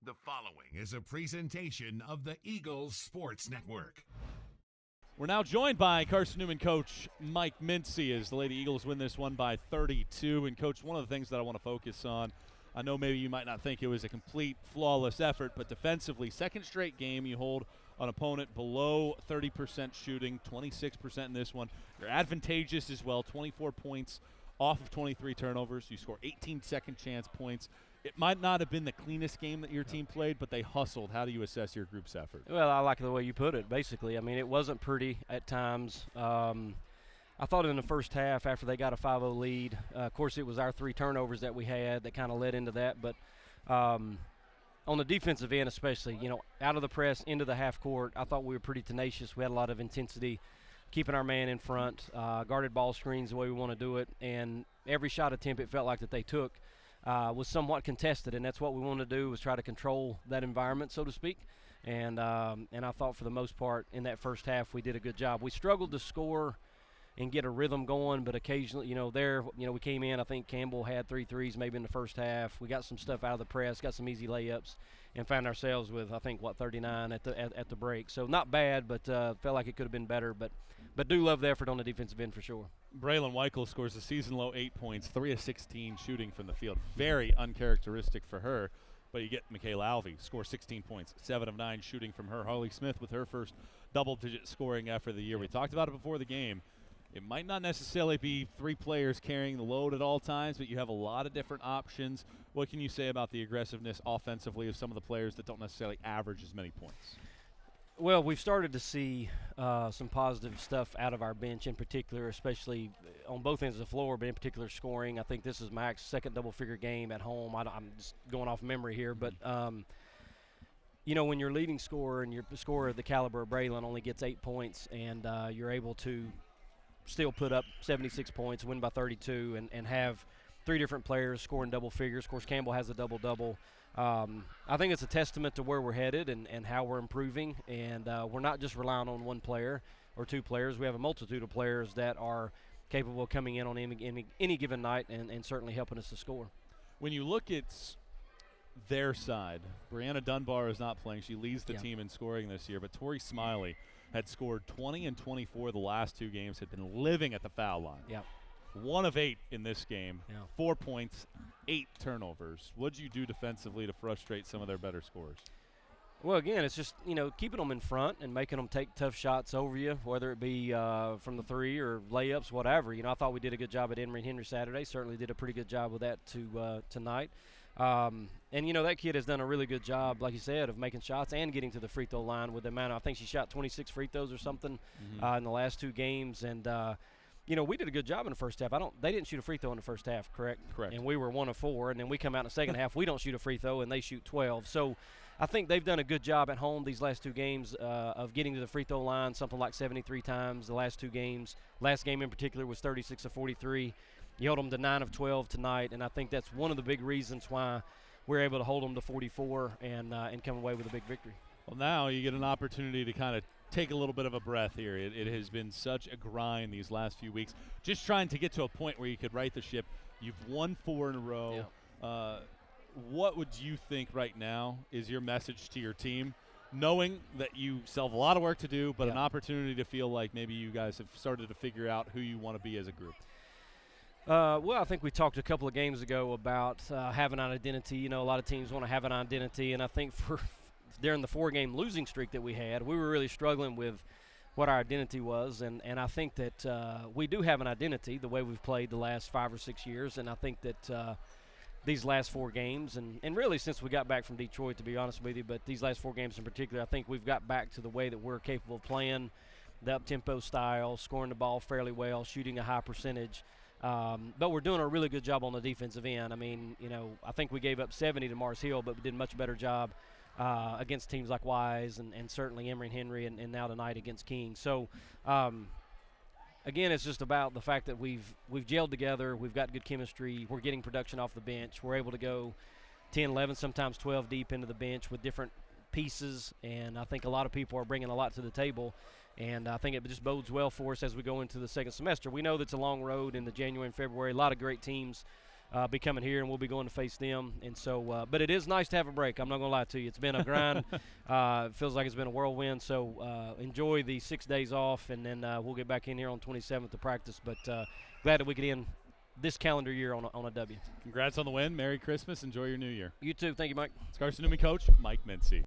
The following is a presentation of the Eagles Sports Network. We're now joined by Carson-Newman coach Mike Mincey as the Lady Eagles win this one by 32. And, Coach, one of the things that I want to focus on, I know maybe you might not think it was a complete flawless effort, but defensively, second straight game you hold an opponent below 30% shooting, 26% in this one. You're advantageous as well, 24 points off of 23 turnovers. You score 18 second chance points. It might not have been the cleanest game that your team played, but they hustled. How do you assess your group's effort? Well, I like the way you put it, basically. I mean, it wasn't pretty at times. I thought in the first half, after they got a 5-0 lead, of course it was our 3 turnovers that we had that kind of led into that. But on the defensive end especially, out of the press, into the half court, I thought we were pretty tenacious. We had a lot of intensity, keeping our man in front, guarded ball screens the way we want to do it. And every shot attempt it felt like that they took was somewhat contested, and that's what we wanted to do, was try to control that environment, so to speak. And I thought for the most part in that first half we did a good job. We struggled to score and get a rhythm going, but occasionally, we came in, I think Campbell had 3 threes maybe in the first half. We got some stuff out of the press, got some easy layups, and found ourselves with, I think, 39 at the break. So not bad, but felt like it could have been better, but do love the effort on the defensive end for sure. Braylon Weichel scores a season-low 8 points, 3 of 16 shooting from the field. Very uncharacteristic for her, but you get Michaela Alvey, scores 16 points, 7 of 9 shooting from her. Harley Smith with her first double-digit scoring effort of the year. We talked about it before the game. It might not necessarily be 3 players carrying the load at all times, but you have a lot of different options. What can you say about the aggressiveness offensively of some of the players that don't necessarily average as many points? Well, we've started to see some positive stuff out of our bench in particular, especially on both ends of the floor, but in particular scoring. I think this is Mac's second double-figure game at home. I'm just going off memory here, but when your leading scorer and your scorer of the caliber of Braylon only gets 8 points and you're able to still put up 76 points, win by 32, and have 3 different players scoring double figures. Of course, Campbell has a double-double. I think it's a testament to where we're headed and how we're improving, and we're not just relying on 1 player or 2 players. We have a multitude of players that are capable of coming in on any given night and certainly helping us to score. When you look at their side, Brianna Dunbar is not playing. She leads the team in scoring this year, but Tori Smiley had scored 20 and 24 the last 2 games, had been living at the foul line. Yeah. 1 of 8 in this game, yeah. 4 points, 8 turnovers. What did you do defensively to frustrate some of their better scorers? Well, again, it's just, keeping them in front and making them take tough shots over you, whether it be from the 3 or layups, whatever. I thought we did a good job at Emory Henry Saturday. Certainly did a pretty good job with that tonight. And that kid has done a really good job, like you said, of making shots and getting to the free throw line with the amount I think she shot 26 free throws or something in the last 2 games. And, we did a good job in the first half. They didn't shoot a free throw in the first half, correct? Correct. And we were 1 of 4, and then we come out in the second half. We don't shoot a free throw, and they shoot 12. So I think they've done a good job at home these last 2 games of getting to the free throw line, something like 73 times the last 2 games. Last game in particular was 36 of 43. You held them to 9 of 12 tonight, and I think that's one of the big reasons why we're able to hold them to 44 and come away with a big victory. Well, now you get an opportunity to kind of take a little bit of a breath here. It has been such a grind these last few weeks, just trying to get to a point where you could right the ship. You've won 4 in a row. Yeah. What would you think right now is your message to your team, knowing that you still have a lot of work to do, but an opportunity to feel like maybe you guys have started to figure out who you want to be as a group? Well, I think we talked a couple of games ago about having an identity. A lot of teams want to have an identity, and I think during the 4-game losing streak that we had, we were really struggling with what our identity was, and I think that we do have an identity the way we've played the last 5 or 6 years, and I think that these last 4 games, and really since we got back from Detroit, to be honest with you, but these last 4 games in particular, I think we've got back to the way that we're capable of playing, the up-tempo style, scoring the ball fairly well, shooting a high percentage. But we're doing a really good job on the defensive end. I mean, I think we gave up 70 to Mars Hill, but we did a much better job against teams like Wise and certainly Emory and Henry and now tonight against King. So, again, it's just about the fact that we've gelled together. We've got good chemistry. We're getting production off the bench. We're able to go 10, 11, sometimes 12 deep into the bench with different pieces, and I think a lot of people are bringing a lot to the table. And I think it just bodes well for us as we go into the second semester. We know that it's a long road in the January and February. A lot of great teams be coming here, and we'll be going to face them. And so, but it is nice to have a break. I'm not going to lie to you. It's been a grind. It feels like it's been a whirlwind. So enjoy the 6 days off, and then we'll get back in here on 27th to practice. But glad that we could end this calendar year on a W. Congrats on the win. Merry Christmas. Enjoy your new year. You too. Thank you, Mike. It's Carson-Newman coach Mike Mincey.